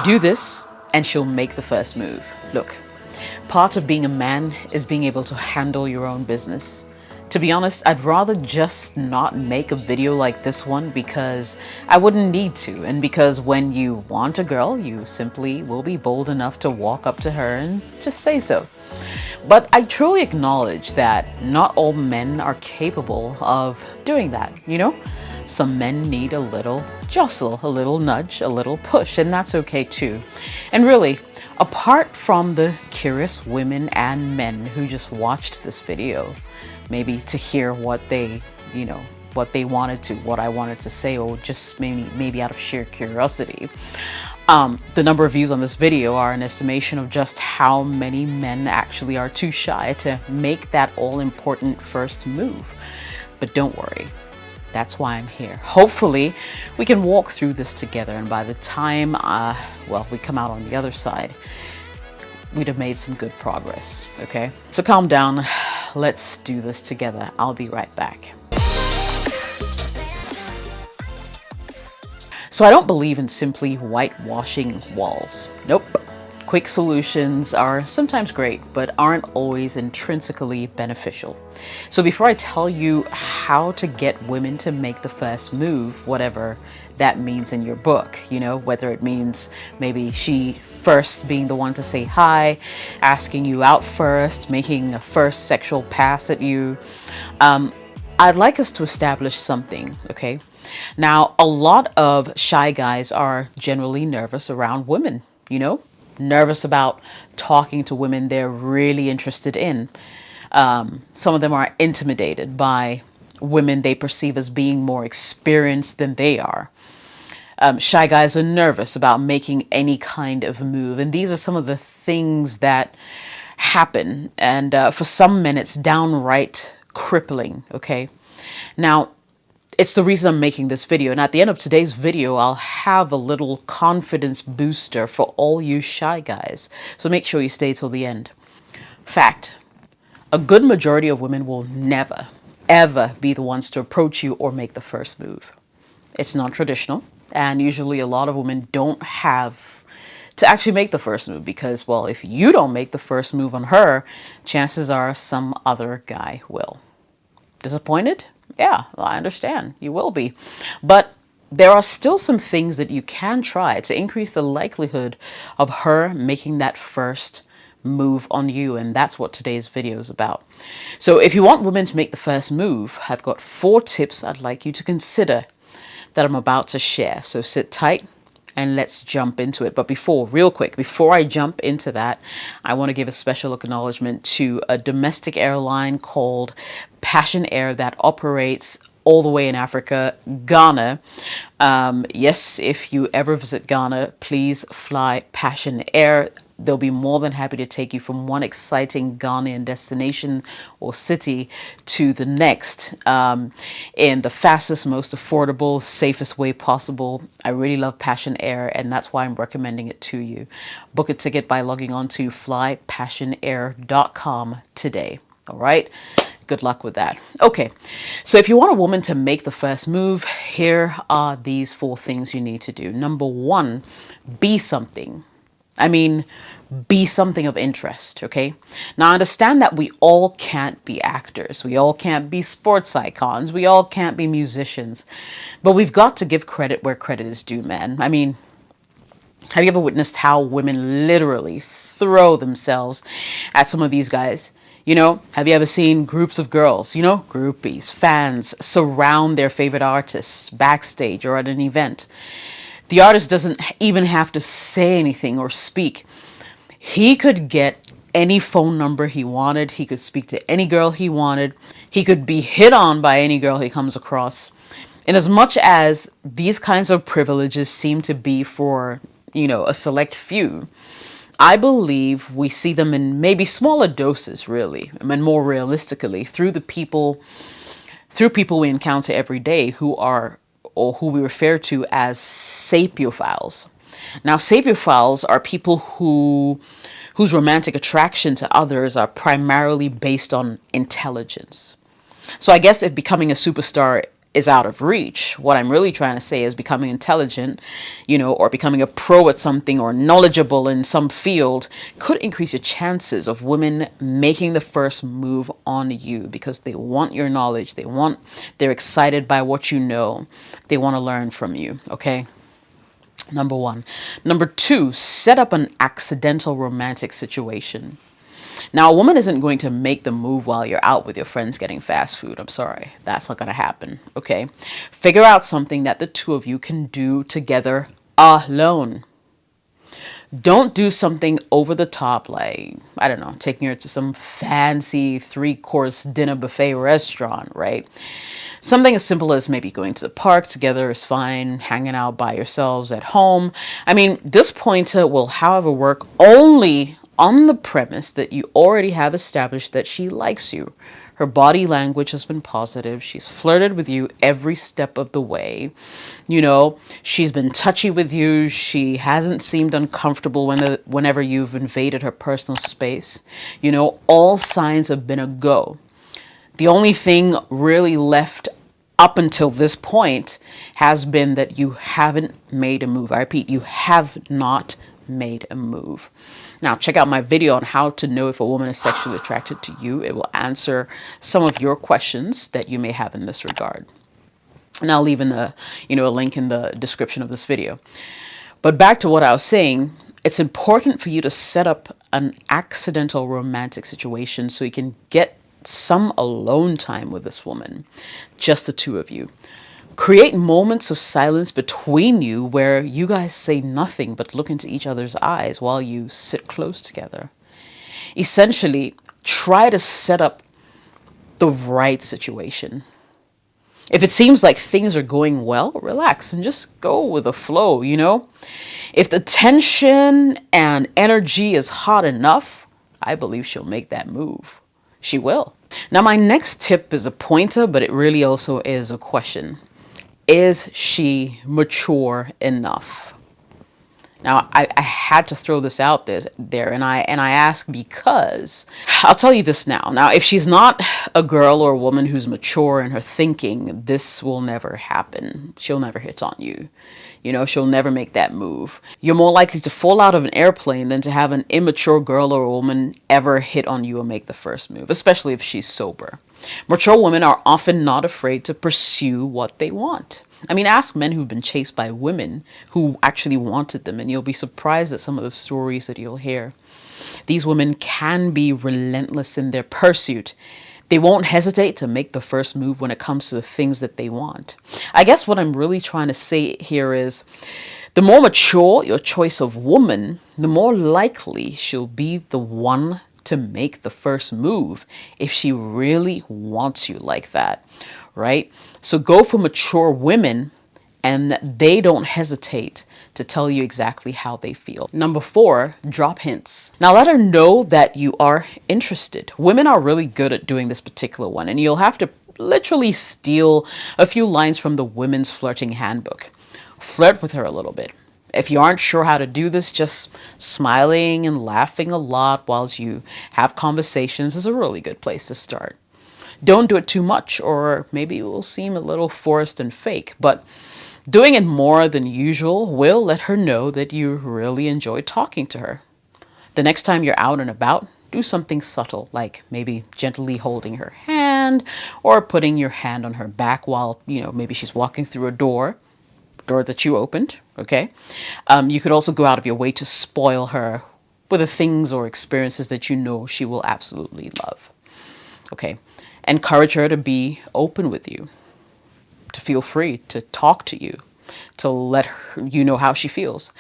Do this and she'll make the first move. Look, part of being a man is being able to handle your own business. To be honest, I'd rather just not make a video like this one because I wouldn't need to, and because when you want a girl, you simply will be bold enough to walk up to her and just say so. But I truly acknowledge that not all men are capable of doing that, you know? Some men need a little jostle, a little nudge, a little push, and that's okay too. And really, apart from the curious women and men who just watched this video, maybe to hear what they, what they wanted to, what I wanted to say, or just maybe out of sheer curiosity. The number of views on this video are an estimation of just how many men actually are too shy to make that all-important first move. But don't worry, that's why I'm here. Hopefully, we can walk through this together, and by the time, we come out on the other side, we'd have made some good progress, okay? So calm down, let's do this together. I'll be right back. So I don't believe in simply whitewashing walls. Nope. Quick solutions are sometimes great, but aren't always intrinsically beneficial. So before I tell you how to get women to make the first move, whatever that means in your book, whether it means maybe she first being the one to say hi, asking you out first, making a first sexual pass at you, I'd like us to establish something, okay? Now, a lot of shy guys are generally nervous around women, nervous about talking to women they're really interested in. Some of them are intimidated by women they perceive as being more experienced than they are. Shy guys are nervous about making any kind of move. And these are some of the things that happen. And for some men, it's downright crippling, okay? Now, it's the reason I'm making this video. And at the end of today's video, I'll have a little confidence booster for all you shy guys. So make sure you stay till the end. Fact, a good majority of women will never, ever be the ones to approach you or make the first move. It's non-traditional. And usually a lot of women don't have to actually make the first move because, well, if you don't make the first move on her, chances are some other guy will. Disappointed? Yeah, well, I understand. You will be. But there are still some things that you can try to increase the likelihood of her making that first move on you. And that's what today's video is about. So if you want women to make the first move, I've got 4 tips I'd like you to consider that I'm about to share. So sit tight and let's jump into it. But real quick, before I jump into that, I want to give a special acknowledgement to a domestic airline called Passion Air that operates all the way in Africa, Ghana. Yes, if you ever visit Ghana, please fly Passion Air. They'll be more than happy to take you from one exciting Ghanaian destination or city to the next in the fastest, most affordable, safest way possible. I really love Passion Air, and that's why I'm recommending it to you. Book a ticket by logging on to flypassionair.com today. All right? Good luck with that. Okay, so if you want a woman to make the first move, here are these 4 things you need to do. Number 1, be something. I mean, be something of interest, okay? Now, I understand that we all can't be actors. We all can't be sports icons. We all can't be musicians. But we've got to give credit where credit is due, man. I mean, have you ever witnessed how women literally throw themselves at some of these guys? Have you ever seen groups of girls, groupies, fans, surround their favorite artists backstage or at an event? The artist doesn't even have to say anything or speak. He could get any phone number he wanted. He could speak to any girl he wanted. He could be hit on by any girl he comes across. And as much as these kinds of privileges seem to be for, a select few, I believe we see them in maybe smaller doses, really, and more realistically through people we encounter every day who we refer to as sapiophiles. Now, sapiophiles are people whose romantic attraction to others are primarily based on intelligence. So I guess if becoming a superstar is out of reach. What I'm really trying to say is becoming intelligent, or becoming a pro at something or knowledgeable in some field could increase your chances of women making the first move on you because they want your knowledge. They're excited by what you know. They want to learn from you. Okay. Number one. Number two, set up an accidental romantic situation. Now, a woman isn't going to make the move while you're out with your friends getting fast food. I'm sorry. That's not going to happen. Okay. Figure out something that the two of you can do together alone. Don't do something over the top like, I don't know, taking her to some fancy 3-course dinner buffet restaurant, right? Something as simple as maybe going to the park together is fine, hanging out by yourselves at home. I mean, this pointer will, however, work only on the premise that you already have established that she likes you. Her body language has been positive. She's flirted with you every step of the way. She's been touchy with you. She hasn't seemed uncomfortable whenever you've invaded her personal space. All signs have been a go. The only thing really left up until this point has been that you haven't made a move. I repeat, you have not made a move. Now, check out my video on how to know if a woman is sexually attracted to you. It will answer some of your questions that you may have in this regard. And I'll leave a link in the description of this video. But back to what I was saying, it's important for you to set up an accidental romantic situation so you can get some alone time with this woman, just the two of you. Create moments of silence between you where you guys say nothing but look into each other's eyes while you sit close together. Essentially, try to set up the right situation. If it seems like things are going well, relax and just go with the flow, If the tension and energy is hot enough, I believe she'll make that move. She will. Now, my next tip is a pointer, but it really also is a question. Is she mature enough? Now, I had to throw this out there, and I ask because I'll tell you this now. Now, if she's not a girl or a woman who's mature in her thinking, this will never happen. She'll never hit on you. She'll never make that move. You're more likely to fall out of an airplane than to have an immature girl or a woman ever hit on you or make the first move, especially if she's sober. Mature women are often not afraid to pursue what they want. I mean, ask men who've been chased by women who actually wanted them, and you'll be surprised at some of the stories that you'll hear. These women can be relentless in their pursuit. They won't hesitate to make the first move when it comes to the things that they want. I guess what I'm really trying to say here is the more mature your choice of woman, the more likely she'll be the one to make the first move if she really wants you like that, right? So go for mature women, and they don't hesitate to tell you exactly how they feel. Number 4, drop hints. Now let her know that you are interested. Women are really good at doing this particular one, and you'll have to literally steal a few lines from the Women's Flirting Handbook. Flirt with her a little bit. If you aren't sure how to do this, just smiling and laughing a lot whilst you have conversations is a really good place to start. Don't do it too much, or maybe it will seem a little forced and fake, but doing it more than usual will let her know that you really enjoy talking to her. The next time you're out and about, do something subtle, like maybe gently holding her hand or putting your hand on her back while, maybe she's walking through a door that you opened, okay? You could also go out of your way to spoil her with the things or experiences that you know she will absolutely love, okay? Encourage her to be open with you, to feel free to talk to you, to let her, know how she feels.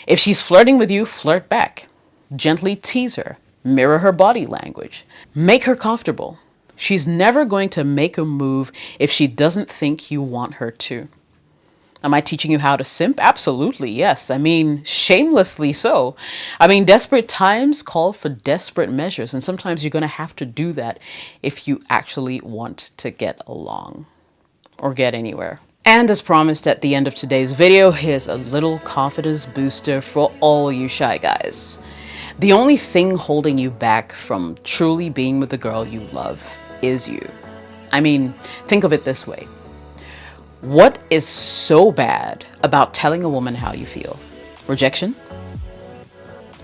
If she's flirting with you, flirt back. Gently tease her. Mirror her body language. Make her comfortable. She's never going to make a move if she doesn't think you want her to. Am I teaching you how to simp? Absolutely, yes. I mean, shamelessly so. I mean, desperate times call for desperate measures, and sometimes you're going to have to do that if you actually want to get along or get anywhere. And as promised at the end of today's video, here's a little confidence booster for all you shy guys. The only thing holding you back from truly being with the girl you love is you. I mean, think of it this way. What is so bad about telling a woman how you feel? Rejection?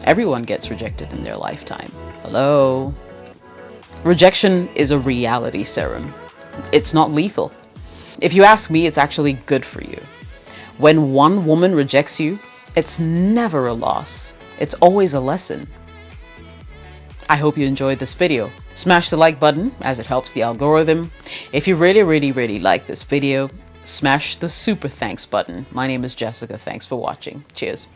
Everyone gets rejected in their lifetime. Hello? Rejection is a reality serum. It's not lethal. If you ask me, it's actually good for you. When one woman rejects you, it's never a loss. It's always a lesson. I hope you enjoyed this video. Smash the like button as it helps the algorithm. If you really like this video, smash the super thanks button. My name is Jessica. Thanks for watching. Cheers.